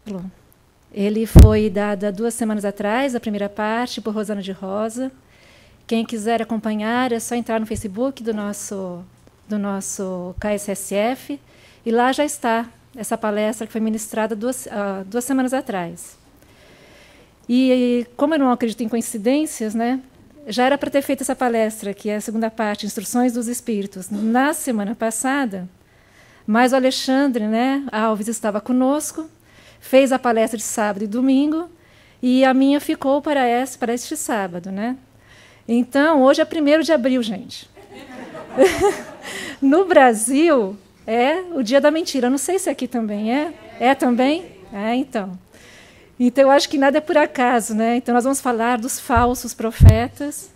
capítulo, ele foi dado há 2 semanas atrás, a primeira parte, por Rosana de Rosa. Quem quiser acompanhar, é só entrar no Facebook do nosso KSSF, e lá já está essa palestra que foi ministrada 2 semanas atrás. E como eu não acredito em coincidências, né, já era para ter feito essa palestra, que é a segunda parte, Instruções dos Espíritos, na semana passada, mas o Alexandre, né, Alves estava conosco, fez a palestra de sábado e domingo, e a minha ficou para este sábado, né? Então, hoje é 1º de abril, gente. No Brasil, é o dia da mentira. Não sei se aqui também é. É também? É, então. Então, eu acho que nada é por acaso, né? Então, nós vamos falar dos falsos profetas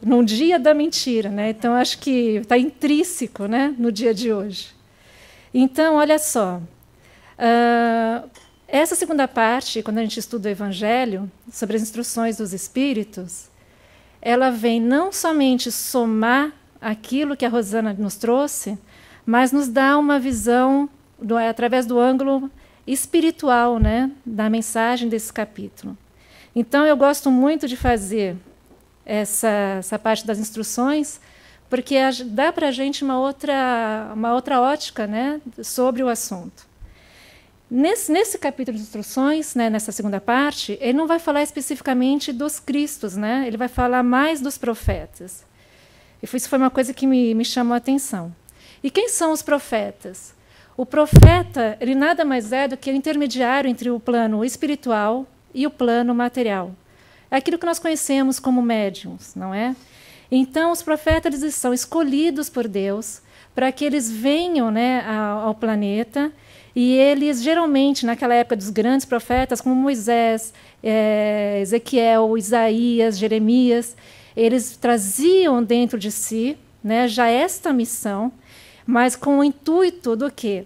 no dia da mentira, né? Então, acho que está intrínseco, né, no dia de hoje. Então, olha só. Essa segunda parte, quando a gente estuda o Evangelho, sobre as instruções dos Espíritos, ela vem não somente somar aquilo que a Rosana nos trouxe, mas nos dá uma visão, através do ângulo espiritual, né, da mensagem desse capítulo. Então, eu gosto muito de fazer essa parte das instruções, porque dá para a gente uma outra ótica, né, sobre o assunto. Nesse capítulo de instruções, né, nessa segunda parte, ele não vai falar especificamente dos cristos, né? Ele vai falar mais dos profetas. E isso foi uma coisa que me chamou a atenção. E quem são os profetas? O profeta, ele nada mais é do que o intermediário entre o plano espiritual e o plano material. É aquilo que nós conhecemos como médiuns, não é? Então, os profetas, eles são escolhidos por Deus para que eles venham, né, ao planeta. E eles, geralmente, naquela época dos grandes profetas, como Moisés, Ezequiel, Isaías, Jeremias, eles traziam dentro de si, né, já esta missão, mas com o intuito do quê?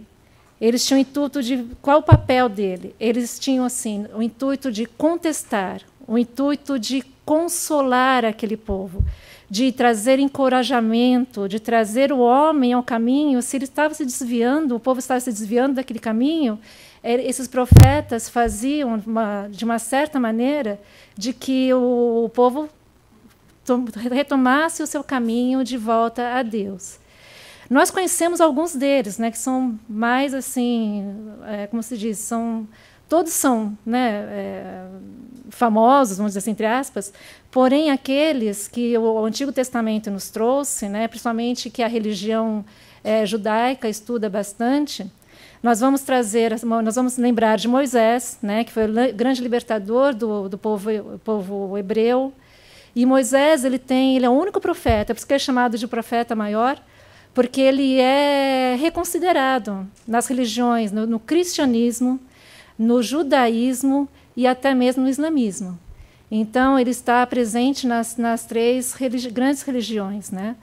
Eles tinham o intuito de... Qual o papel dele? Eles tinham assim, o intuito de contestar, o intuito de consolar aquele povo, de trazer encorajamento, de trazer o homem ao caminho. Se ele estava se desviando, o povo estava se desviando daquele caminho, esses profetas faziam, de uma certa maneira, de que o povo retomasse o seu caminho de volta a Deus. Nós conhecemos alguns deles, né, que são mais assim, como se diz, todos são, né, famosos, vamos dizer assim, entre aspas, porém aqueles que o Antigo Testamento nos trouxe, né, principalmente que a religião judaica estuda bastante, nós vamos lembrar de Moisés, né, que foi o grande libertador do povo hebreu. E Moisés, ele é o único profeta, por isso que é chamado de profeta maior, porque ele é reconsiderado nas religiões, no cristianismo, no judaísmo e até mesmo no islamismo. Então, ele está presente nas 3 grandes religiões, né?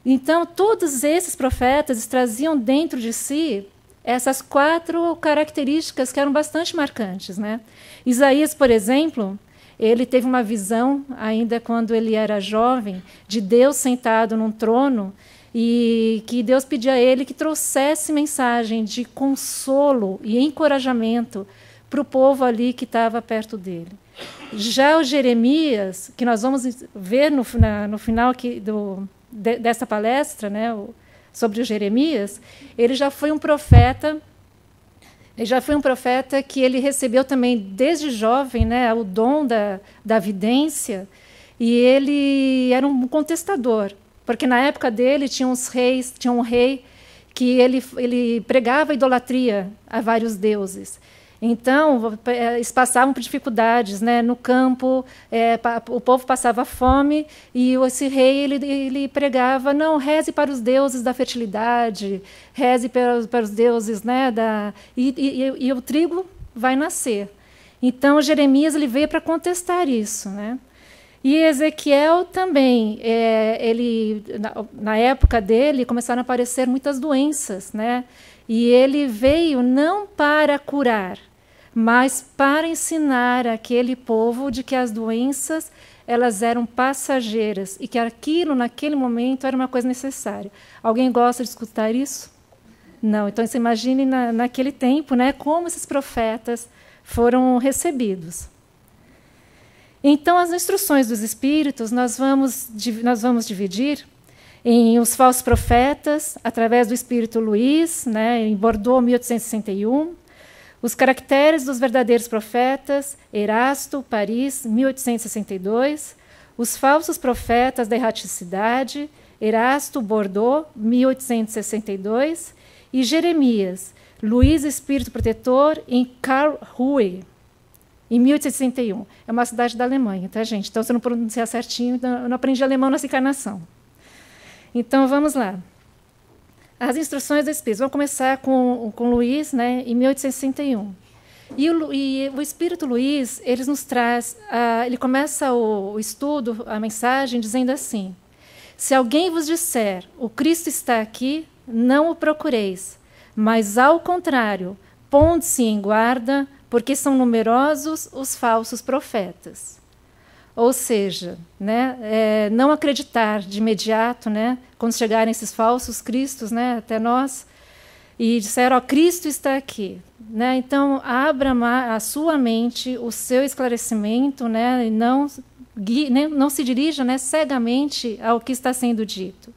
Então, todos esses profetas traziam dentro de si essas 4 características que eram bastante marcantes, né? Isaías, por exemplo, ele teve uma visão, ainda quando ele era jovem, de Deus sentado num trono, e que Deus pedia a ele que trouxesse mensagem de consolo e encorajamento para o povo ali que estava perto dele. Já o Jeremias, que nós vamos ver no final dessa palestra, né, sobre o Jeremias, ele já foi um profeta. Ele já foi um profeta que ele recebeu também desde jovem, né, o dom da vidência, e ele era um contestador. Porque na época dele tinha um rei que ele pregava idolatria a vários deuses. Então, eles passavam por dificuldades, né? No campo, o povo passava fome, e esse rei ele pregava: não, reze para os deuses da fertilidade, reze para os deuses, né, e o trigo vai nascer. Então, Jeremias ele veio para contestar isso, né? E Ezequiel também, na época dele, começaram a aparecer muitas doenças, né? E ele veio não para curar, mas para ensinar aquele povo de que as doenças elas eram passageiras e que aquilo, naquele momento, era uma coisa necessária. Alguém gosta de escutar isso? Não. Então, você imagine naquele tempo, né, como esses profetas foram recebidos. Então, as instruções dos Espíritos nós vamos dividir em os falsos profetas, através do Espírito Luís, né, em Bordeaux, 1861, os caracteres dos verdadeiros profetas, Erasto, Paris, 1862, os falsos profetas da erraticidade, Erasto, Bordeaux, 1862, e Jeremias, Luís Espírito Protetor, em Karlsruhe, em 1861. É uma cidade da Alemanha, tá, gente? Então, se eu não pronunciar certinho, eu não aprendi alemão nessa encarnação. Então, vamos lá. As instruções do Espírito. Vamos começar com Luís, né, em 1861. E o Espírito Luís, ele nos traz, ele começa o estudo, a mensagem, dizendo assim: se alguém vos disser, o Cristo está aqui, não o procureis, mas, ao contrário, ponde-se em guarda, porque são numerosos os falsos profetas. Ou seja, né, não acreditar de imediato, né, quando chegarem esses falsos cristos, né, até nós, e disseram, ó, Cristo está aqui. Né, então, abra a sua mente, o seu esclarecimento, né, e não se dirija, né, cegamente ao que está sendo dito.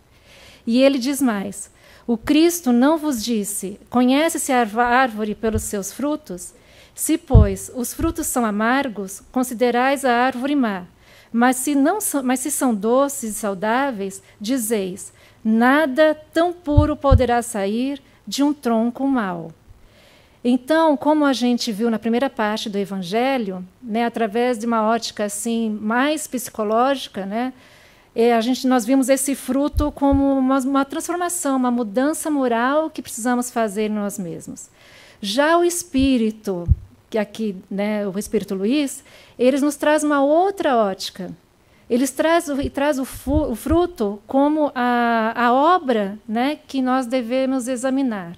E ele diz mais: o Cristo não vos disse, conhece-se a árvore pelos seus frutos? Se, pois, os frutos são amargos, considerais a árvore má. Mas se são doces e saudáveis, dizeis, nada tão puro poderá sair de um tronco mau. Então, como a gente viu na primeira parte do Evangelho, né, através de uma ótica assim, mais psicológica, né, nós vimos esse fruto como uma transformação, uma mudança moral que precisamos fazer nós mesmos. Já o Espírito, que aqui, né, o Espírito Luís, eles nos traz uma outra ótica. Eles traz o fruto como a obra, né, que nós devemos examinar.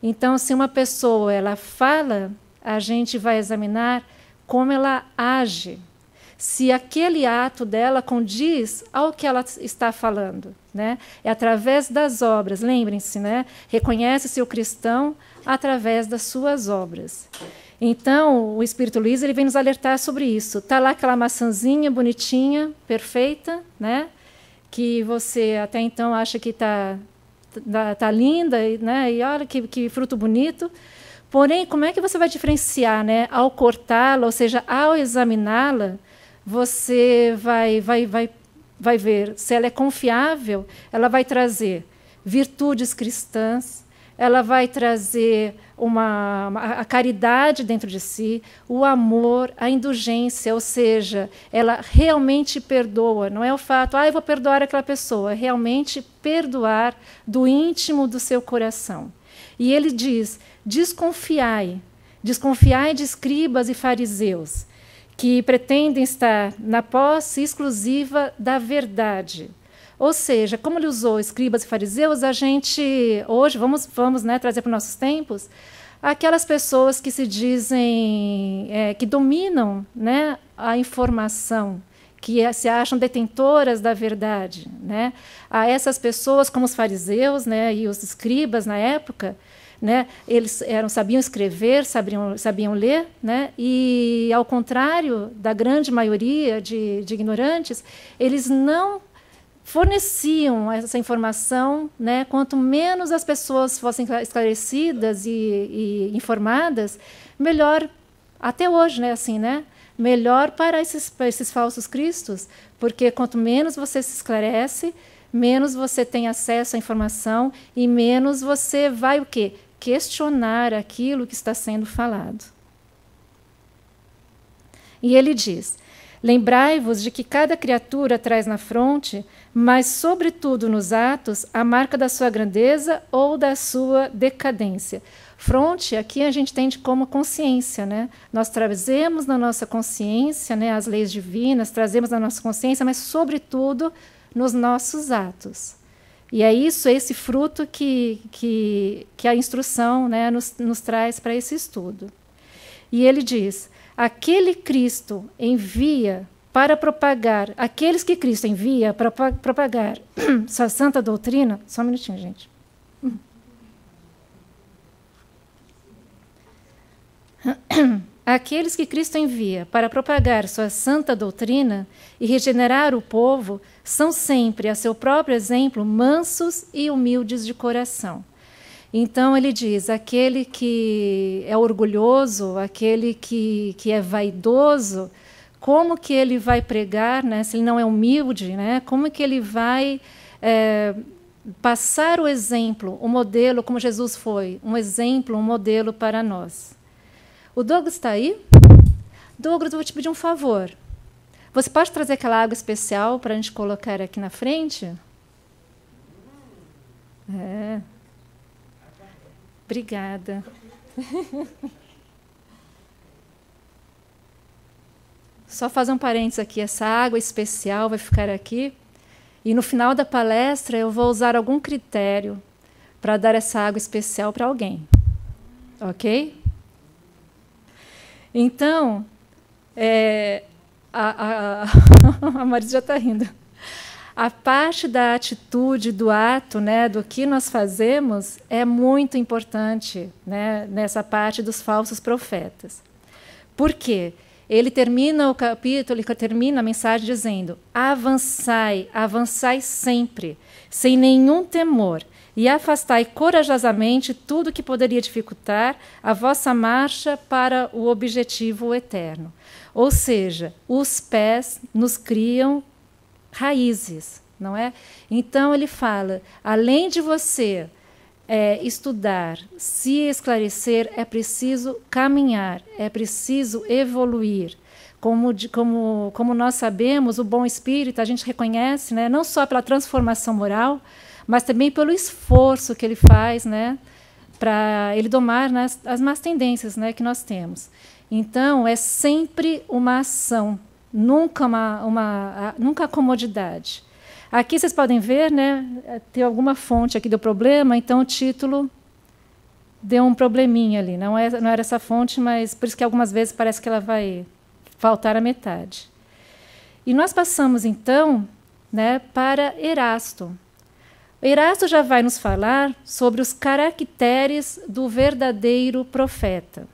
Então, se uma pessoa ela fala, a gente vai examinar como ela age. Se aquele ato dela condiz ao que ela está falando. Né? É através das obras, lembrem-se, né? Reconhece-se o cristão através das suas obras. Então, o Espírito Luís ele vem nos alertar sobre isso. Está lá aquela maçãzinha bonitinha, perfeita, né? Que você até então acha que está linda, né? E olha que fruto bonito. Porém, como é que você vai diferenciar, né? Ao cortá-la, ou seja, ao examiná-la, você vai ver se ela é confiável, ela vai trazer virtudes cristãs, ela vai trazer a caridade dentro de si, o amor, a indulgência, ou seja, ela realmente perdoa. Não é o fato, eu vou perdoar aquela pessoa, é realmente perdoar do íntimo do seu coração. E ele diz, desconfiai de escribas e fariseus, que pretendem estar na posse exclusiva da verdade. Ou seja, como ele usou escribas e fariseus, a gente hoje vamos né, trazer para os nossos tempos aquelas pessoas que se dizem, que dominam, né, a informação, que se acham detentoras da verdade. Né? A essas pessoas, como os fariseus, né, e os escribas na época, né, eles sabiam escrever, sabiam ler, né, e, ao contrário da grande maioria de ignorantes, eles não forneciam essa informação, né, quanto menos as pessoas fossem esclarecidas e informadas, melhor, até hoje, né, assim, né, melhor para esses falsos cristos, porque quanto menos você se esclarece, menos você tem acesso à informação e menos você vai o quê? Questionar aquilo que está sendo falado. E ele diz, lembrai-vos de que cada criatura traz na fronte, mas, sobretudo nos atos, a marca da sua grandeza ou da sua decadência. Fronte, aqui a gente entende como consciência. Né? Nós trazemos na nossa consciência, né, as leis divinas, trazemos na nossa consciência, mas, sobretudo, nos nossos atos. E é isso, esse fruto que a instrução, né, nos traz para esse estudo. E ele diz, aquele Cristo envia para propagar, aqueles que Cristo envia para propagar sua santa doutrina, só um minutinho, gente. aqueles que Cristo envia para propagar sua santa doutrina e regenerar o povo são sempre, a seu próprio exemplo, mansos e humildes de coração. Então ele diz, aquele que é orgulhoso, aquele que é vaidoso, como que ele vai pregar, né, se ele não é humilde, né, como que ele vai passar o exemplo, o modelo, como Jesus foi, um exemplo, um modelo para nós. O Douglas está aí? Douglas, eu vou te pedir um favor. Você pode trazer aquela água especial para a gente colocar aqui na frente? Obrigada. Só fazer um parênteses aqui, essa água especial vai ficar aqui, e no final da palestra eu vou usar algum critério para dar essa água especial para alguém. Ok? Então, a Marisa já está rindo. A parte da atitude, do ato, né, do que nós fazemos, é muito importante, né, nessa parte dos falsos profetas. Por quê? Ele termina o capítulo, ele termina a mensagem dizendo: avançai, avançai sempre, sem nenhum temor, e afastai corajosamente tudo que poderia dificultar a vossa marcha para o objetivo eterno. Ou seja, os pés nos criam raízes, não é? Então ele fala, além de você estudar, se esclarecer, é preciso caminhar, é preciso evoluir. Como nós sabemos, o bom espírito a gente reconhece, né, não só pela transformação moral, mas também pelo esforço que ele faz, né, para ele domar, né, as más tendências, né, que nós temos. Então, é sempre uma ação, nunca a comodidade. Aqui vocês podem ver, né, tem alguma fonte aqui do problema, então o título deu um probleminha ali. Não era essa fonte, mas por isso que algumas vezes parece que ela vai faltar a metade. E nós passamos, então, né, para Erasto. Erasto já vai nos falar sobre os caracteres do verdadeiro profeta,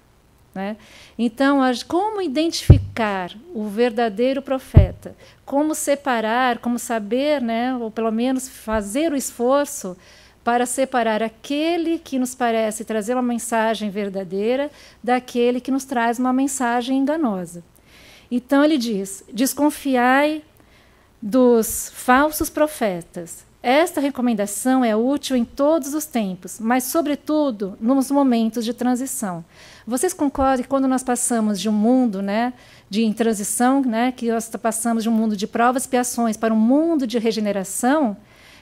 né? Então, como identificar o verdadeiro profeta? Como separar, como saber, né, ou pelo menos fazer o esforço para separar aquele que nos parece trazer uma mensagem verdadeira daquele que nos traz uma mensagem enganosa. Então, ele diz, desconfiai dos falsos profetas. Esta recomendação é útil em todos os tempos, mas, sobretudo, nos momentos de transição. Vocês concordam que quando nós passamos de um mundo, né, em transição, né, que nós passamos de um mundo de provas e expiações para um mundo de regeneração,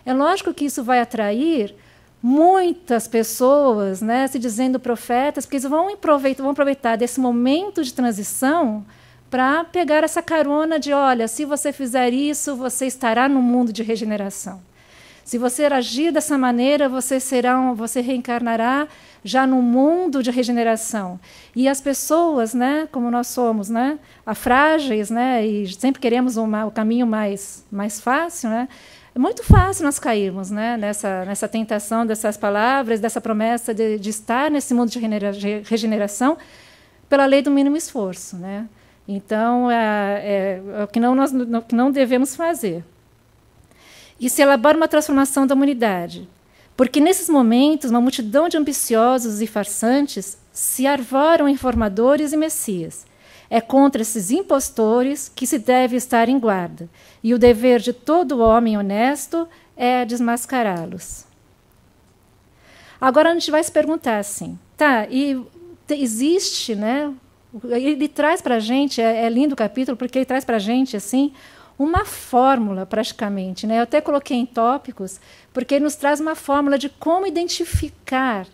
é lógico que isso vai atrair muitas pessoas, né, se dizendo profetas, porque eles vão aproveitar desse momento de transição para pegar essa carona de, olha, se você fizer isso, você estará no mundo de regeneração. Se você agir dessa maneira, você reencarnará já no mundo de regeneração. E as pessoas, né, como nós somos, né, frágeis, né, e sempre queremos o caminho mais fácil, né, é muito fácil nós cairmos, né, nessa tentação dessas palavras, dessa promessa de estar nesse mundo de regeneração pela lei do mínimo esforço, né? Então, é o que não devemos fazer. E se elabora uma transformação da humanidade. Porque, nesses momentos, uma multidão de ambiciosos e farsantes se arvoram em formadores e messias. É contra esses impostores que se deve estar em guarda. E o dever de todo homem honesto é desmascará-los. Agora, a gente vai se perguntar assim, tá, e existe, né? Ele traz para a gente, é lindo o capítulo, porque ele traz para a gente, assim, uma fórmula, praticamente, né? Eu até coloquei em tópicos, porque ele nos traz uma fórmula de como identificar,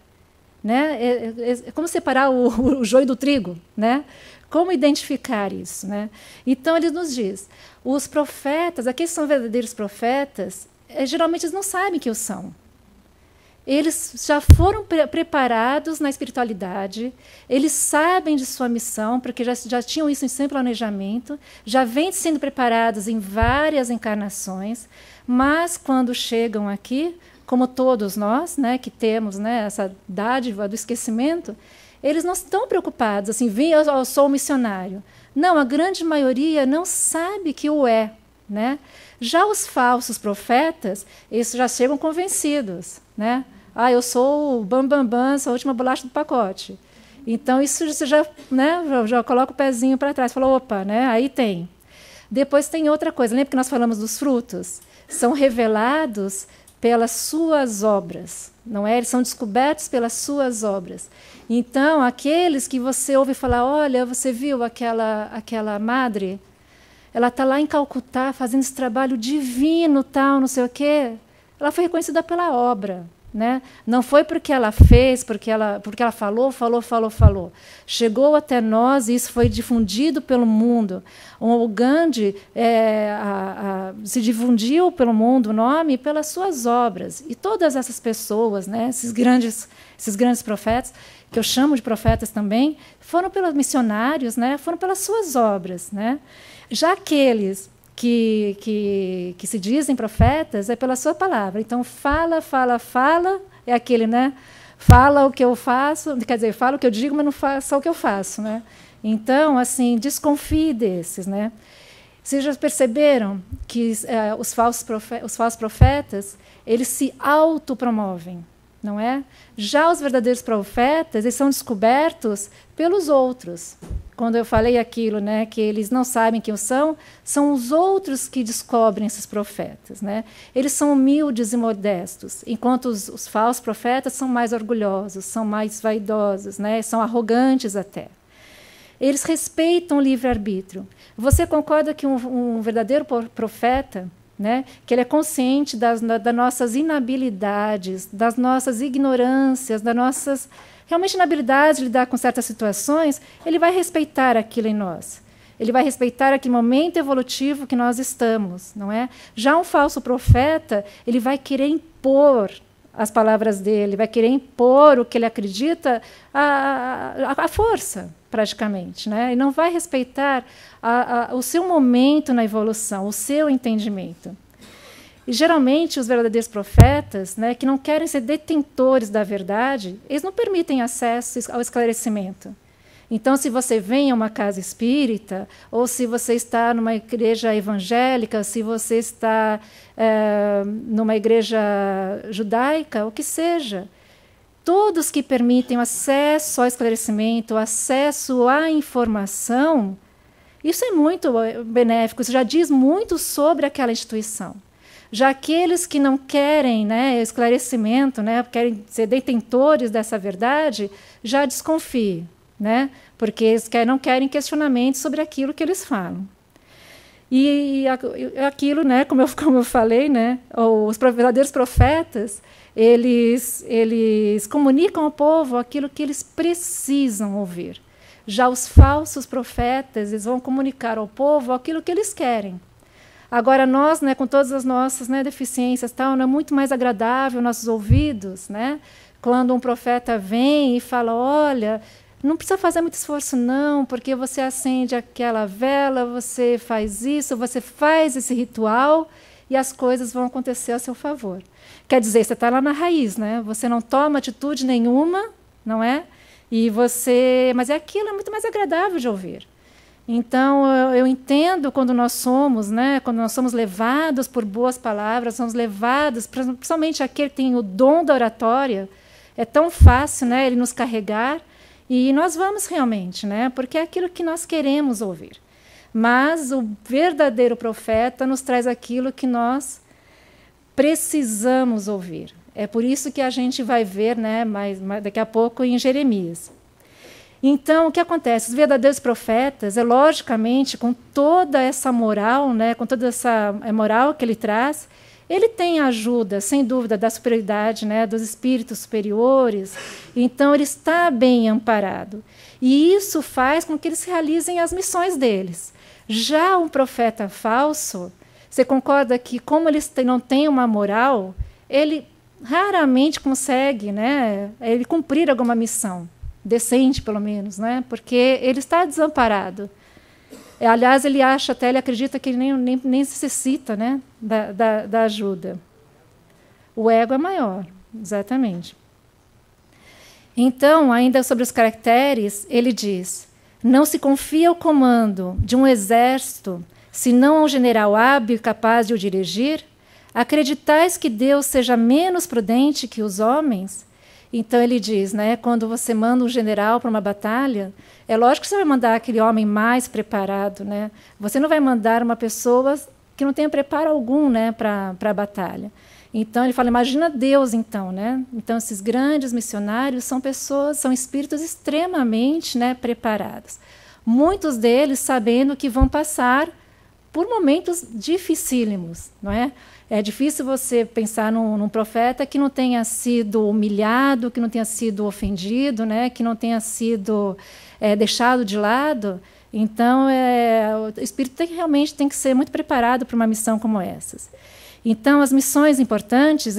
né? Como separar o joio do trigo, né? Como identificar isso, né? Então, ele nos diz, os profetas, aqueles que são verdadeiros profetas, geralmente eles não sabem que o são. Eles já foram preparados na espiritualidade, eles sabem de sua missão, porque já tinham isso em seu planejamento, já vêm sendo preparados em várias encarnações, mas quando chegam aqui, como todos nós, né, que temos, né, essa dádiva do esquecimento, eles não estão preocupados, assim, vem, eu sou um missionário. Não, a grande maioria não sabe que o é, né? Já os falsos profetas, eles já chegam convencidos, né? Ah, eu sou o bam, sou a última bolacha do pacote. Então, isso você já, né, já coloca o pezinho para trás, fala, opa, né, aí tem. Depois tem outra coisa, lembra que nós falamos dos frutos? São revelados pelas suas obras, não é? Eles são descobertos pelas suas obras. Então, aqueles que você ouve falar, olha, você viu aquela madre? Ela está lá em Calcutá fazendo esse trabalho divino, tal, não sei o quê. Ela foi reconhecida pela obra, né? Não foi porque ela fez, porque ela falou. Chegou até nós e isso foi difundido pelo mundo. O Gandhi se difundiu pelo mundo o nome pelas suas obras. E todas essas pessoas, né, esses grandes profetas, que eu chamo de profetas também, foram pelos missionários, né, foram pelas suas obras, né? Já aqueles que se dizem profetas é pela sua palavra. Então, fala, é aquele, né? Fala o que eu faço, quer dizer, fala o que eu digo, mas não faço o que eu faço, né? Então, assim, desconfie desses, né? Vocês já perceberam que os falsos profetas, eles se autopromovem, não é? Já os verdadeiros profetas, eles são descobertos pelos outros. Quando eu falei aquilo, né, que eles não sabem quem são os outros que descobrem esses profetas, né? Eles são humildes e modestos, enquanto os falsos profetas são mais orgulhosos, são mais vaidosos, né? São arrogantes até. Eles respeitam o livre-arbítrio. Você concorda que um verdadeiro profeta, né, que ele é consciente das nossas inabilidades, das nossas ignorâncias, das nossas realmente inabilidade de lidar com certas situações, ele vai respeitar aquilo em nós. Ele vai respeitar aquele momento evolutivo que nós estamos, não é? Já um falso profeta, ele vai querer impor as palavras dele, vai querer impor o que ele acredita à força, praticamente, né? E não vai respeitar o seu momento na evolução, o seu entendimento. E, geralmente, os verdadeiros profetas, né, que não querem ser detentores da verdade, eles não permitem acesso ao esclarecimento. Então, se você vem a uma casa espírita, ou se você está numa igreja evangélica, se você está numa igreja judaica, o que seja, todos que permitem o acesso ao esclarecimento, o acesso à informação, isso é muito benéfico, isso já diz muito sobre aquela instituição. Já aqueles que não querem, né, esclarecimento, né, querem ser detentores dessa verdade, já desconfie, né, porque eles não querem questionamento sobre aquilo que eles falam. E aquilo, né, como eu falei, né, os verdadeiros profetas, eles comunicam ao povo aquilo que eles precisam ouvir. Já os falsos profetas, eles vão comunicar ao povo aquilo que eles querem. Agora, nós, né, com todas as nossas, né, deficiências, tal, é muito mais agradável nossos ouvidos, né, quando um profeta vem e fala, olha, não precisa fazer muito esforço, não, porque você acende aquela vela, você faz isso, você faz esse ritual e as coisas vão acontecer a seu favor. Quer dizer, você está lá na raiz, né? Você não toma atitude nenhuma, não é? Mas aquilo é muito mais agradável de ouvir. Então, eu entendo quando nós somos, né, quando nós somos levados por boas palavras, somos levados, principalmente aquele que tem o dom da oratória, é tão fácil, né, ele nos carregar, e nós vamos realmente, né, porque é aquilo que nós queremos ouvir. Mas o verdadeiro profeta nos traz aquilo que nós precisamos ouvir. É por isso que a gente vai ver, né, daqui a pouco em Jeremias. Então, o que acontece? Os verdadeiros profetas, logicamente, com toda essa moral, né, com toda essa moral que ele traz, ele tem a ajuda, sem dúvida, da superioridade, né, dos espíritos superiores. Então, ele está bem amparado. E isso faz com que eles realizem as missões deles. Já um profeta falso, você concorda que, como ele não tem uma moral, ele raramente consegue, né, ele cumprir alguma missão. Decente, pelo menos, né? Porque ele está desamparado. Aliás, ele acredita que ele nem necessita, né, da ajuda. O ego é maior, exatamente. Então, ainda sobre os caracteres, ele diz: não se confia ao comando de um exército, senão ao general hábil e capaz de o dirigir? Acreditais que Deus seja menos prudente que os homens? Então ele diz, né, quando você manda um general para uma batalha, é lógico que você vai mandar aquele homem mais preparado, né? Você não vai mandar uma pessoa que não tenha preparo algum, né, para a batalha. Então ele fala, imagina Deus, então, né? Então esses grandes missionários são pessoas, são espíritos extremamente, né, preparados. Muitos deles sabendo que vão passar por momentos dificílimos, não é? É difícil você pensar num profeta que não tenha sido humilhado, que não tenha sido ofendido, né? Que não tenha sido deixado de lado. Então, o espírito realmente tem que ser muito preparado para uma missão como essas. Então, as missões importantes,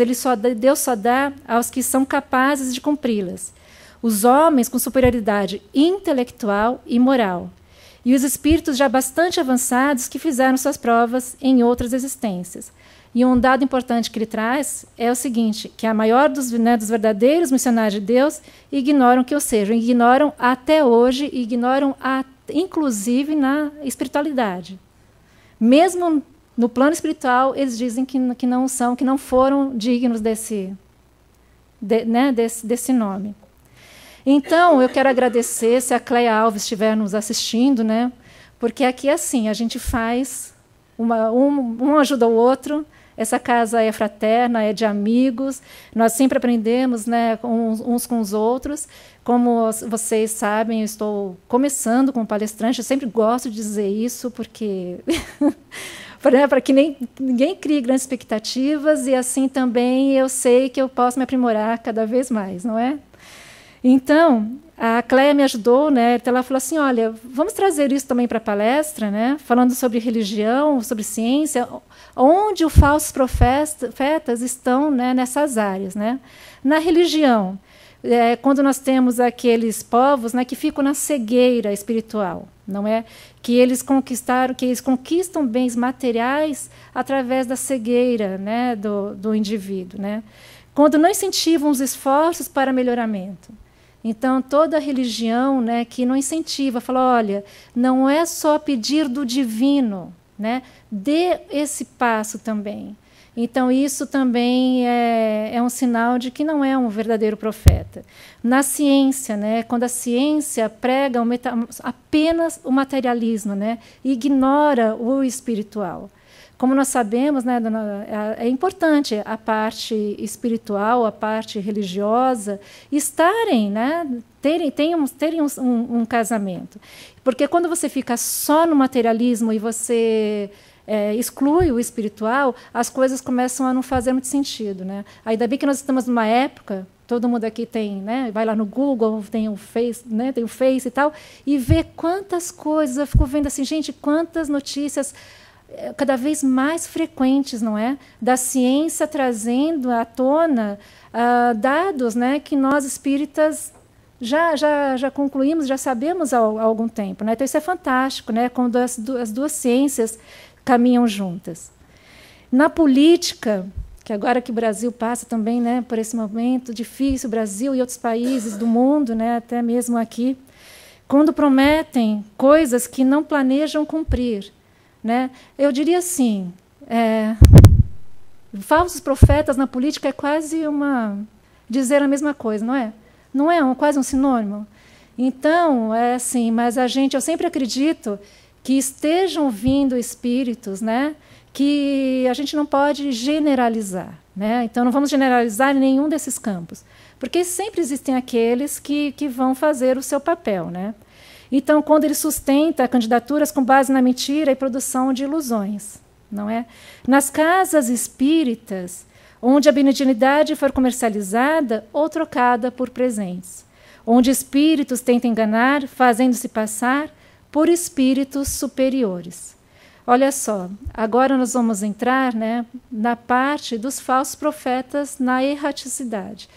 Deus só dá aos que são capazes de cumpri-las. Os homens com superioridade intelectual e moral. E os espíritos já bastante avançados que fizeram suas provas em outras existências. E um dado importante que ele traz é o seguinte, que a maior dos verdadeiros missionários de Deus ignoram que o sejam, ignoram até hoje, ignoram inclusive na espiritualidade. Mesmo no plano espiritual, eles dizem que não são, que não foram dignos desse nome. Então, eu quero agradecer se a Cleia Alves estiver nos assistindo, né? Porque aqui, assim, a gente faz, um ajuda o outro, essa casa é fraterna, é de amigos, nós sempre aprendemos, né, uns com os outros. Como vocês sabem, eu estou começando como palestrante, eu sempre gosto de dizer isso, porque para que ninguém crie grandes expectativas, e assim também eu sei que eu posso me aprimorar cada vez mais, não é? Então, a Cleia me ajudou, né? Então ela falou assim, olha, vamos trazer isso também para a palestra, né? Falando sobre religião, sobre ciência, onde os falsos profetas estão, né, nessas áreas, né? Na religião, quando nós temos aqueles povos, né, que ficam na cegueira espiritual, não é? Que eles conquistam bens materiais através da cegueira, né, do indivíduo, né? Quando não incentivam os esforços para melhoramento. Então, toda religião, né, que não incentiva, fala, olha, não é só pedir do divino, né, dê esse passo também. Então, isso também é um sinal de que não é um verdadeiro profeta. Na ciência, né, quando a ciência prega apenas o materialismo, né, ignora o espiritual. Como nós sabemos, né, é importante a parte espiritual, a parte religiosa, estarem, né, terem um casamento. Porque quando você fica só no materialismo e você exclui o espiritual, as coisas começam a não fazer muito sentido, né? Ainda bem que nós estamos numa época, todo mundo aqui tem, né, vai lá no Google, tem o Face, né, tem o Face e tal, e vê quantas coisas, eu fico vendo assim, gente, quantas notícias cada vez mais frequentes, não é? Da ciência trazendo à tona dados, né, que nós espíritas já concluímos, já sabemos há algum tempo, né? Então isso é fantástico, né? Quando as duas ciências caminham juntas. Na política, que agora que o Brasil passa também, né, por esse momento difícil, o Brasil e outros países do mundo, né, até mesmo aqui, quando prometem coisas que não planejam cumprir, né? Eu diria assim, falsos profetas na política é quase dizer a mesma coisa, não é? Não é quase um sinônimo? Então, é assim, mas eu sempre acredito que estejam vindo espíritos, né, que a gente não pode generalizar, né? Então, não vamos generalizar em nenhum desses campos, porque sempre existem aqueles que vão fazer o seu papel, né? Então, quando ele sustenta candidaturas com base na mentira e produção de ilusões, não é? Nas casas espíritas, onde a benignidade for comercializada ou trocada por presentes, onde espíritos tentam enganar, fazendo-se passar por espíritos superiores. Olha só, agora nós vamos entrar, né, na parte dos falsos profetas na erraticidade.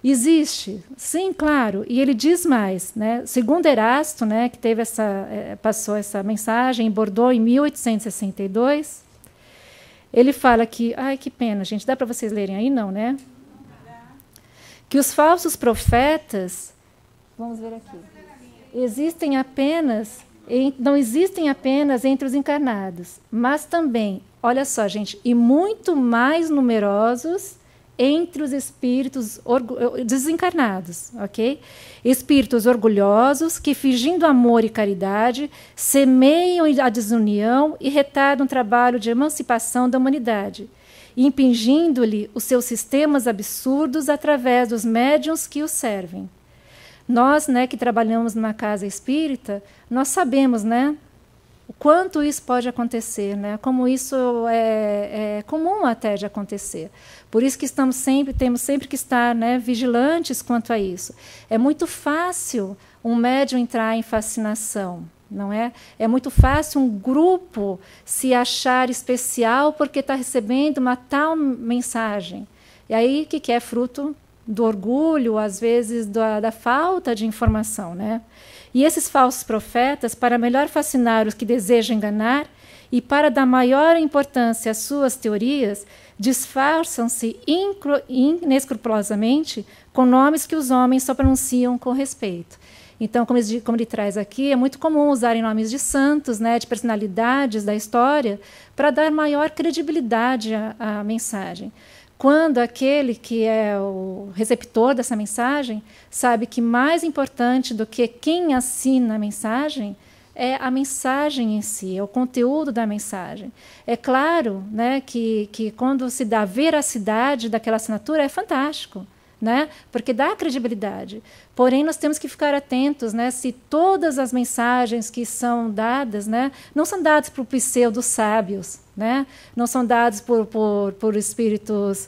Existe, sim, claro, e ele diz mais, né? Segundo Erasto, né, que passou essa mensagem em Bordeaux em 1862, ele fala que, ai, que pena, gente, dá para vocês lerem aí, não, né? Que os falsos profetas Vamos ver aqui. Não existem apenas entre os encarnados, mas também, olha só, gente, e muito mais numerosos entre os espíritos desencarnados, ok? Espíritos orgulhosos que, fingindo amor e caridade, semeiam a desunião e retardam o trabalho de emancipação da humanidade, impingindo-lhe os seus sistemas absurdos através dos médiuns que os servem. Nós, né, que trabalhamos numa casa espírita, nós sabemos, né, o quanto isso pode acontecer, né, como isso é comum até de acontecer. Por isso que temos sempre que estar, né, vigilantes quanto a isso. É muito fácil um médium entrar em fascinação, não é? É muito fácil um grupo se achar especial porque está recebendo uma tal mensagem. E aí, o que é fruto do orgulho, às vezes da falta de informação, né? E esses falsos profetas, para melhor fascinar os que desejam enganar e para dar maior importância às suas teorias, disfarçam-se inescrupulosamente com nomes que os homens só pronunciam com respeito. Então, como ele traz aqui, é muito comum usarem nomes de santos, né, de personalidades da história, para dar maior credibilidade à mensagem. Quando aquele que é o receptor dessa mensagem sabe que mais importante do que quem assina a mensagem é a mensagem em si, é o conteúdo da mensagem. É claro, né, que quando se dá veracidade daquela assinatura é fantástico, né, porque dá credibilidade. Porém, nós temos que ficar atentos, né, se todas as mensagens que são dadas, né, não são dadas por pseudos sábios, né, não são dadas por espíritos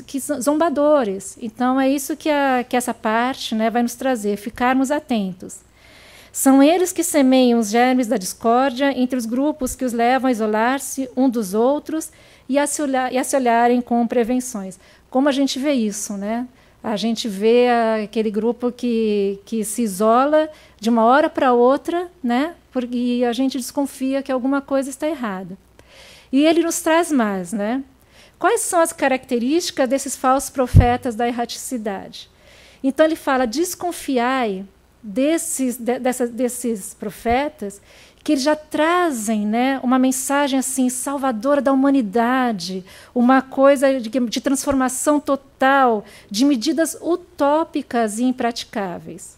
que são zombadores. Então, é isso que essa parte, né, vai nos trazer, ficarmos atentos. São eles que semeiam os germes da discórdia entre os grupos que os levam a isolar-se um dos outros e a se olharem com prevenções. Como a gente vê isso, né? A gente vê aquele grupo que se isola de uma hora para outra, né? Porque a gente desconfia que alguma coisa está errada. E ele nos traz mais, né? Quais são as características desses falsos profetas da erraticidade? Então ele fala: desconfiai desses profetas, que eles já trazem, né, uma mensagem assim salvadora da humanidade, uma coisa de transformação total, de medidas utópicas e impraticáveis.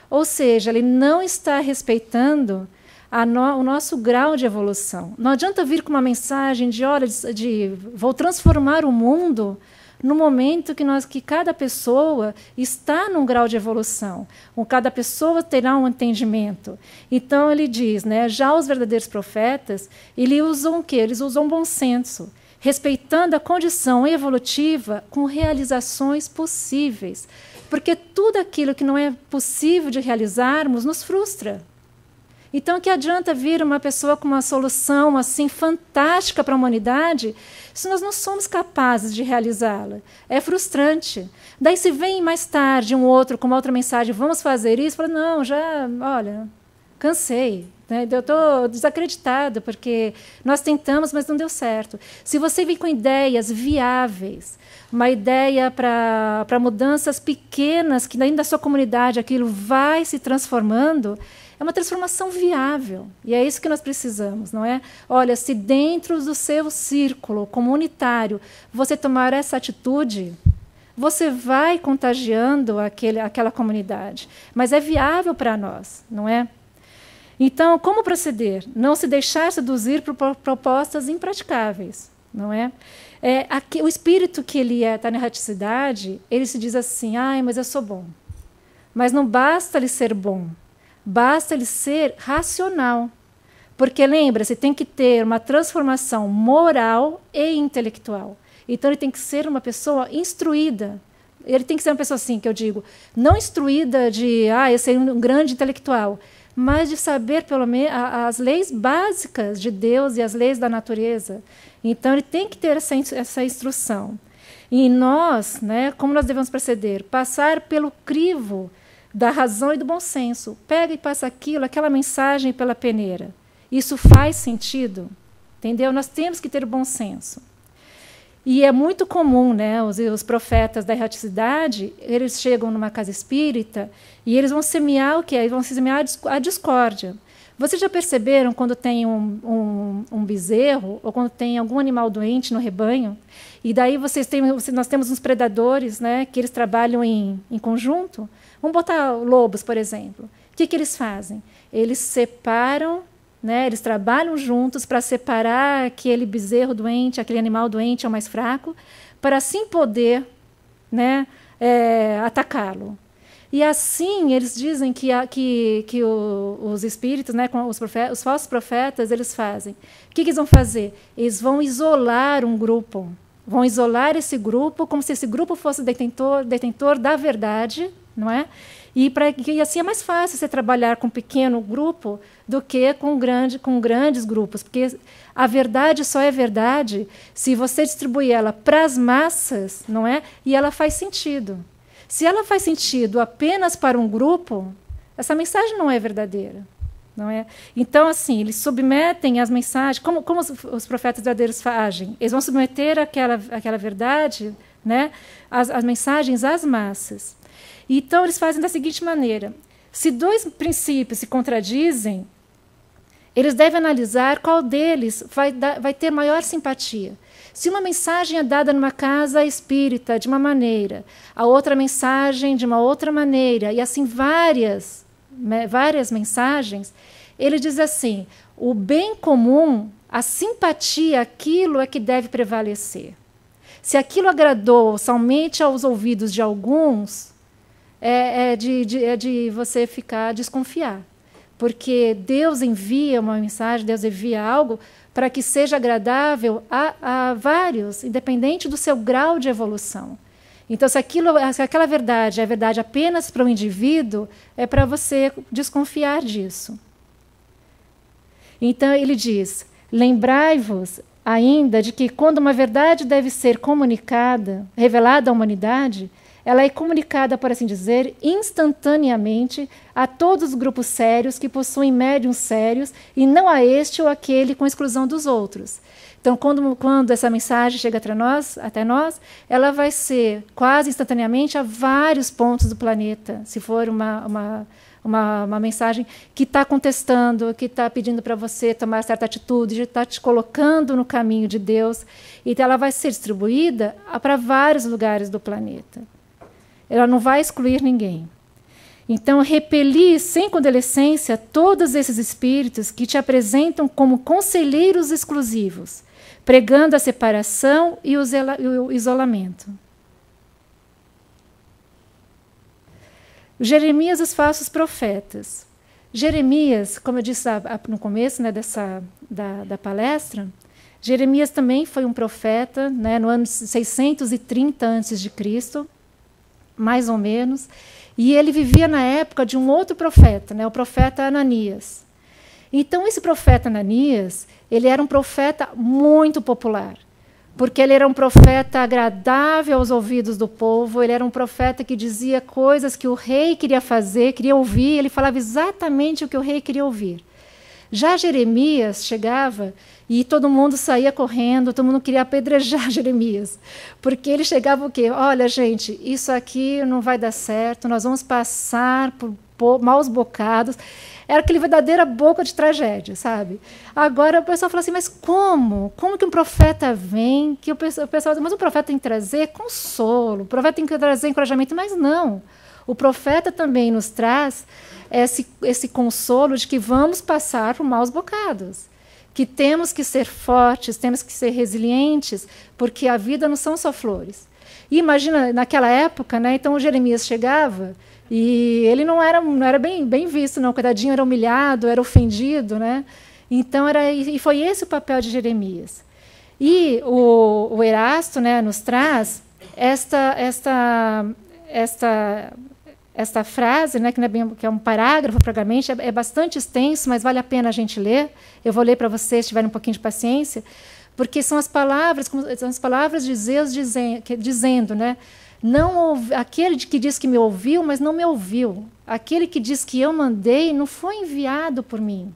Ou seja, ele não está respeitando o nosso grau de evolução. Não adianta vir com uma mensagem de vou transformar o mundo no momento que cada pessoa está num grau de evolução, cada pessoa terá um entendimento. Então ele diz, né, já os verdadeiros profetas, eles usam o quê? Eles usam bom senso, respeitando a condição evolutiva com realizações possíveis, porque tudo aquilo que não é possível de realizarmos nos frustra. Então, que adianta vir uma pessoa com uma solução assim fantástica para a humanidade se nós não somos capazes de realizá-la? É frustrante. Daí, se vem mais tarde um outro com uma outra mensagem, vamos fazer isso, fala, não, olha, cansei. Né? Eu estou desacreditado, porque nós tentamos, mas não deu certo. Se você vem com ideias viáveis, uma ideia para mudanças pequenas, que dentro da sua comunidade aquilo vai se transformando, é uma transformação viável. E é isso que nós precisamos, não é? Olha, se dentro do seu círculo comunitário você tomar essa atitude, você vai contagiando aquela comunidade. Mas é viável para nós, não é? Então, como proceder? Não se deixar seduzir por propostas impraticáveis, não é? O espírito que ele está na erraticidade, ele se diz assim, mas eu sou bom. Mas não basta ele ser bom. Basta ele ser racional. Porque, lembra-se, tem que ter uma transformação moral e intelectual. Então, ele tem que ser uma pessoa instruída. Ele tem que ser uma pessoa, assim, que eu digo, não instruída de, eu ser um grande intelectual, mas de saber, pelo menos, as leis básicas de Deus e as leis da natureza. Então, ele tem que ter essa instrução. E nós, né, como nós devemos proceder? Passar pelo crivo da razão e do bom senso. Pega e passa aquela mensagem pela peneira. Isso faz sentido? Entendeu? Nós temos que ter bom senso. E é muito comum, né, os profetas da erraticidade, eles chegam numa casa espírita e eles vão semear o quê? Eles vão semear a discórdia. Vocês já perceberam quando tem um bezerro ou quando tem algum animal doente no rebanho? E daí nós temos uns predadores, né, que eles trabalham em conjunto. Vamos botar lobos, por exemplo. O que eles fazem? Eles separam, né, eles trabalham juntos para separar aquele bezerro doente, aquele animal doente, é o mais fraco, para assim poder, né, atacá-lo. E assim eles dizem que os espíritos, né, os falsos profetas, eles fazem. O que eles vão fazer? Eles vão isolar um grupo. Vão isolar esse grupo como se esse grupo fosse detentor da verdade, não é? E assim é mais fácil você trabalhar com um pequeno grupo do que com grandes grupos, porque a verdade só é verdade se você distribuir ela para as massas, não é? E ela faz sentido. Se ela faz sentido apenas para um grupo, essa mensagem não é verdadeira, não é? Então, assim, eles submetem as mensagens, como os profetas verdadeiros agem? Eles vão submeter aquela verdade, né, as mensagens às massas. Então, eles fazem da seguinte maneira: se dois princípios se contradizem, eles devem analisar qual deles vai ter maior simpatia. Se uma mensagem é dada numa casa espírita de uma maneira, a outra mensagem de uma outra maneira, e assim várias mensagens, ele diz assim: o bem comum, a simpatia, aquilo é que deve prevalecer. Se aquilo agradou somente aos ouvidos de alguns, é de você desconfiar. Porque Deus envia uma mensagem, Deus envia algo para que seja agradável a vários, independente do seu grau de evolução. Então, se aquela verdade é verdade apenas para o indivíduo, é para você desconfiar disso. Então, ele diz: lembrai-vos ainda de que quando uma verdade deve ser comunicada, revelada à humanidade, ela é comunicada, por assim dizer, instantaneamente a todos os grupos sérios que possuem médiuns sérios e não a este ou aquele com exclusão dos outros. Então, quando essa mensagem chega até nós, ela vai ser quase instantaneamente a vários pontos do planeta, se for uma mensagem que está contestando, que está pedindo para você tomar certa atitude, está te colocando no caminho de Deus. Então, ela vai ser distribuída para vários lugares do planeta. Ela não vai excluir ninguém. Então, repeli sem condelecência todos esses espíritos que te apresentam como conselheiros exclusivos, pregando a separação e o isolamento. Jeremias e os falsos profetas. Jeremias, como eu disse no começo, né, da palestra, Jeremias também foi um profeta, né, no ano 630 a.C., mais ou menos, e ele vivia na época de um outro profeta, né, o profeta Ananias. Então, esse profeta Ananias, ele era um profeta muito popular, porque ele era um profeta agradável aos ouvidos do povo, ele era um profeta que dizia coisas que o rei queria fazer, queria ouvir, ele falava exatamente o que o rei queria ouvir. Já Jeremias chegava e todo mundo saía correndo, todo mundo queria apedrejar Jeremias, porque ele chegava o quê? Olha, gente, isso aqui não vai dar certo, nós vamos passar por maus bocados. Era aquele verdadeira boca de tragédia, sabe? Agora o pessoal fala assim, mas como? Como que um profeta vem? Que o pessoal diz, mas o profeta tem que trazer consolo, o profeta tem que trazer encorajamento, mas não. O profeta também nos traz esse consolo de que vamos passar por maus bocados, que temos que ser fortes, temos que ser resilientes, porque a vida não são só flores. E imagina, naquela época, né, então o Jeremias chegava e ele não era bem visto, não, coitadinho, era humilhado, era ofendido, né? Então e foi esse o papel de Jeremias. E o Erasto, né, nos traz esta frase, né, que é um parágrafo, praticamente, é bastante extenso, mas vale a pena a gente ler. Eu vou ler para vocês, se tiverem um pouquinho de paciência, porque são as palavras de Zeus dizendo, né, aquele que diz que me ouviu, mas não me ouviu. Aquele que diz que eu mandei não foi enviado por mim.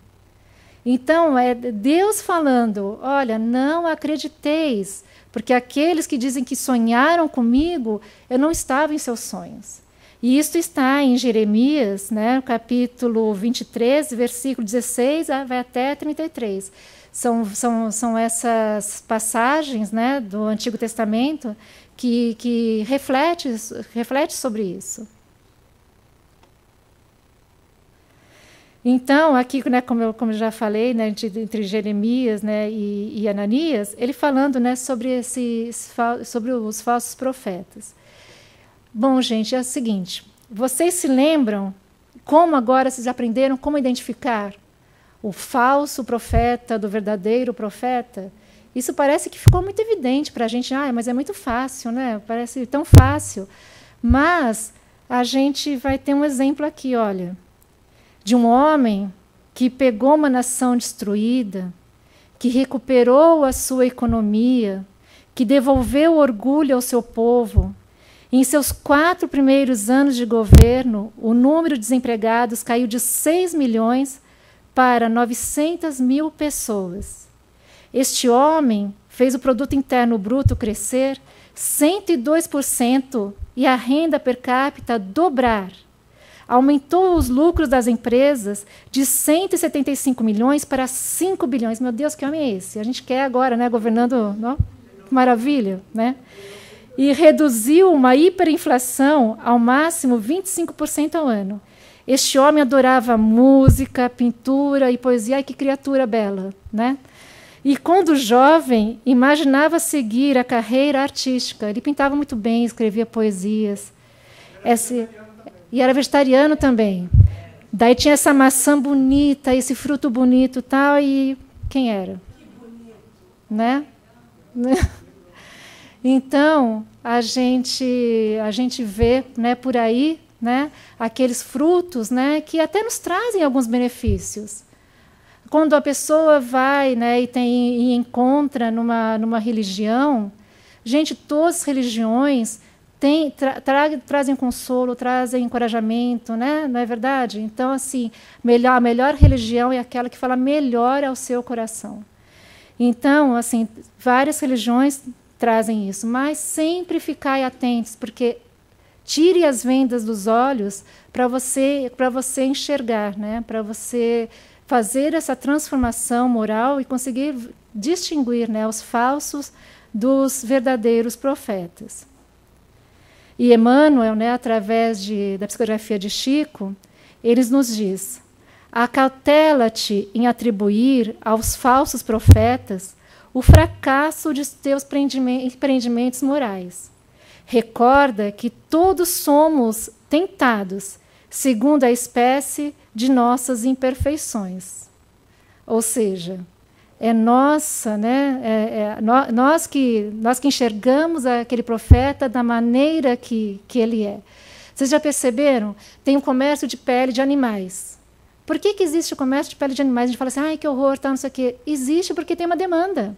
Então, é Deus falando, olha, não acrediteis, porque aqueles que dizem que sonharam comigo, eu não estava em seus sonhos. E isso está em Jeremias, né, capítulo 23, versículo 16, vai até 33. São essas passagens, né, do Antigo Testamento que reflete sobre isso. Então, aqui, né, como eu já falei, né, entre Jeremias, né, e Ananias, ele falando, né, sobre os falsos profetas. Bom, gente, é o seguinte, vocês se lembram como agora vocês aprenderam como identificar o falso profeta do verdadeiro profeta? Isso parece que ficou muito evidente para a gente. Mas é muito fácil, né? Parece tão fácil. Mas a gente vai ter um exemplo aqui, olha, de um homem que pegou uma nação destruída, que recuperou a sua economia, que devolveu o orgulho ao seu povo. Em seus 4 primeiros anos de governo, o número de desempregados caiu de 6 milhões para 900 mil pessoas. Este homem fez o produto interno bruto crescer 102% e a renda per capita dobrar. Aumentou os lucros das empresas de 175 milhões para 5 bilhões. Meu Deus, que homem é esse? A gente quer agora, né, governando, não? Maravilha, né? E reduziu uma hiperinflação ao máximo 25% ao ano. Este homem adorava música, pintura e poesia. Ai, que criatura bela, né? E quando jovem, imaginava seguir a carreira artística. Ele pintava muito bem, escrevia poesias. E era vegetariano também. Daí tinha essa maçã bonita, esse fruto bonito, tal, e quem era? Né? Então, a gente vê, né, por aí, né, aqueles frutos, né, que até nos trazem alguns benefícios. Quando a pessoa vai, né, e encontra numa religião, gente, todas as religiões trazem consolo, trazem encorajamento, né? Não é verdade? Então, assim, a melhor religião é aquela que fala melhor ao seu coração. Então, assim, várias religiões trazem isso, mas sempre ficai atentos, porque tire as vendas dos olhos para você enxergar, né? Para você fazer essa transformação moral e conseguir distinguir, né, os falsos dos verdadeiros profetas. E Emmanuel, né, através da psicografia de Chico, eles nos diz: acautela-te em atribuir aos falsos profetas o fracasso de teus empreendimentos morais. Recorda que todos somos tentados, segundo a espécie de nossas imperfeições. Ou seja, é nossa, né? Nós que enxergamos aquele profeta da maneira que ele é. Vocês já perceberam? Tem um comércio de pele de animais. Por que existe o comércio de pele de animais? A gente fala assim, ai, que horror, tá, não sei o quê. Existe porque tem uma demanda.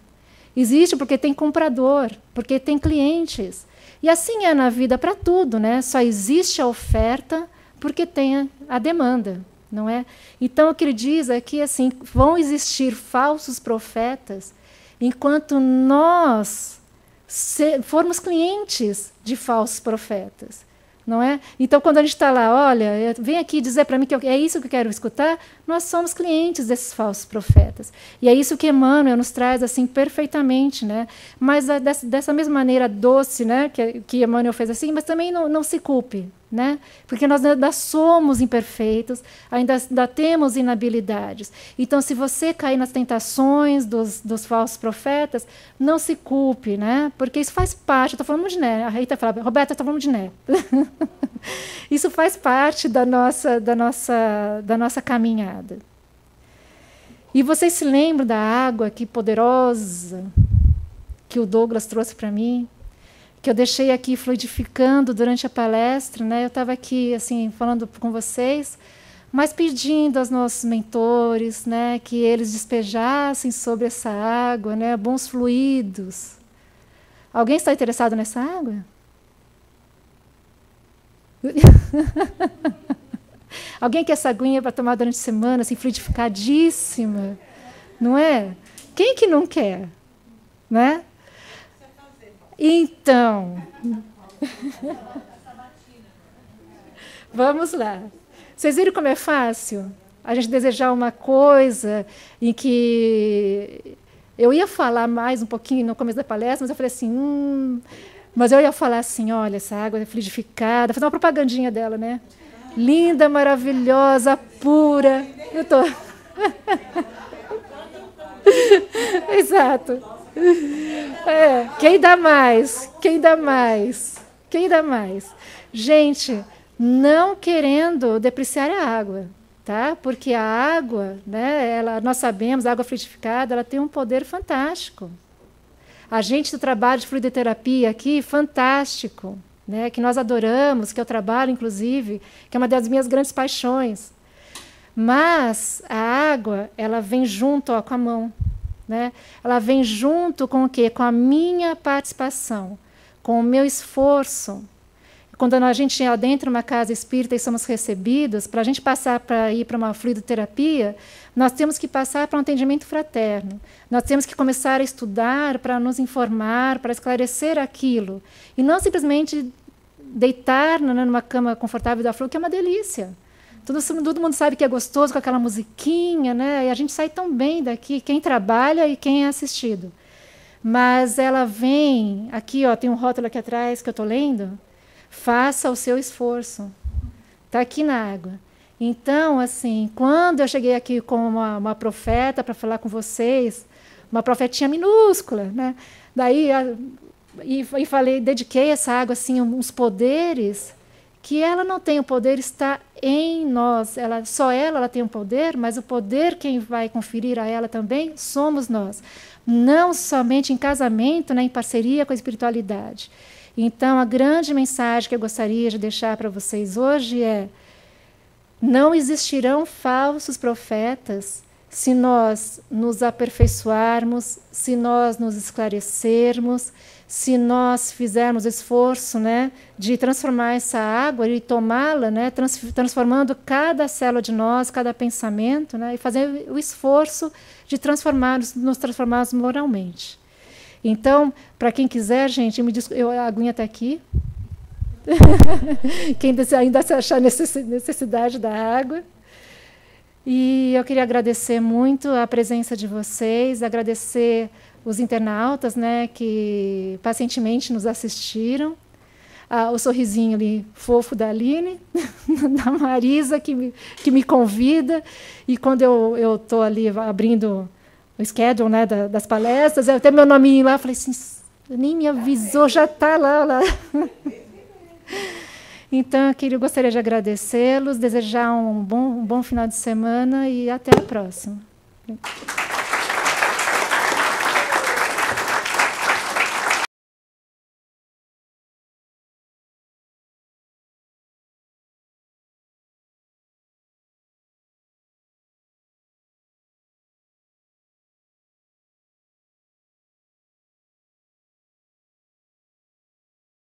Existe porque tem comprador, porque tem clientes. E assim é na vida para tudo, né? Só existe a oferta porque tem a demanda. Não é? Então, o que ele diz é que assim, vão existir falsos profetas enquanto nós formos clientes de falsos profetas. Não é? Então, quando a gente está lá, olha, vem aqui dizer para mim que é isso que eu quero escutar, nós somos clientes desses falsos profetas. E é isso que Emmanuel nos traz assim perfeitamente, né? Mas dessa mesma maneira doce, né, que Emmanuel fez assim, mas também não se culpe, né? Porque nós ainda somos imperfeitos, ainda temos inabilidades. Então, se você cair nas tentações dos falsos profetas, não se culpe, né? Porque isso faz parte. Estou falando de Né. A Rita fala, Roberta, estou falando de Né. Isso faz parte da nossa caminhada. E vocês se lembram da água que poderosa que o Douglas trouxe para mim? Que eu deixei aqui fluidificando durante a palestra, né? Eu estava aqui assim falando com vocês, mas pedindo aos nossos mentores, né, que eles despejassem sobre essa água, né, bons fluidos. Alguém está interessado nessa água? Alguém quer essa aguinha para tomar durante a semana, assim, fluidificadíssima, não é? Quem que não quer, né? Então, vamos lá. Vocês viram como é fácil a gente desejar uma coisa em que eu ia falar mais um pouquinho no começo da palestra, mas eu falei assim, mas eu ia falar assim, olha, essa água é fluidificada, fazer uma propagandinha dela, né? Linda, maravilhosa, pura. Eu tô. Exato. Quem dá mais? Quem dá mais? Quem dá mais? Gente, não querendo depreciar a água, tá? Porque a água, né, nós sabemos, a água fluidificada, ela tem um poder fantástico. A gente do trabalho de fluidoterapia aqui, fantástico, né, que nós adoramos, que eu trabalho, inclusive, que é uma das minhas grandes paixões. Mas a água, ela vem junto com a mão. Né? Ela vem junto com o quê? Com a minha participação, com o meu esforço. Quando a gente adentra uma casa espírita e somos recebidos, para a gente passar para ir para uma fluidoterapia, nós temos que passar para um atendimento fraterno. Nós temos que começar a estudar para nos informar, para esclarecer aquilo. E não simplesmente deitar numa cama confortável da flor, que é uma delícia. Todo mundo sabe que é gostoso com aquela musiquinha, né? E a gente sai tão bem daqui, quem trabalha e quem é assistido. Mas ela vem, aqui ó, tem um rótulo aqui atrás que eu estou lendo, faça o seu esforço. Está aqui na água. Então, assim, quando eu cheguei aqui como uma profeta para falar com vocês, uma profetinha minúscula, né? Daí, e falei, dediquei essa água, assim, uns poderes que ela não tem, o poder está em nós. Só ela tem o poder, mas o poder quem vai conferir a ela também somos nós. Não somente em casamento, né, em parceria com a espiritualidade. Então, a grande mensagem que eu gostaria de deixar para vocês hoje é: não existirão falsos profetas se nós nos aperfeiçoarmos, se nós nos esclarecermos, se nós fizermos esforço, né, de transformar essa água e tomá-la, né, transformando cada célula de nós, cada pensamento, né, e fazer o esforço de nos transformarmos moralmente. Então, para quem quiser, gente, a aguinha está aqui. Quem ainda achar necessidade da água. E eu queria agradecer muito a presença de vocês, agradecer os internautas, né, que pacientemente nos assistiram, o sorrisinho ali fofo da Aline, da Marisa, que me convida, e quando eu estou ali abrindo o schedule, né, das palestras, eu tenho meu nominho lá, falei assim, nem me avisou, já está lá. Então, eu gostaria de agradecê-los, desejar um bom final de semana e até a próxima.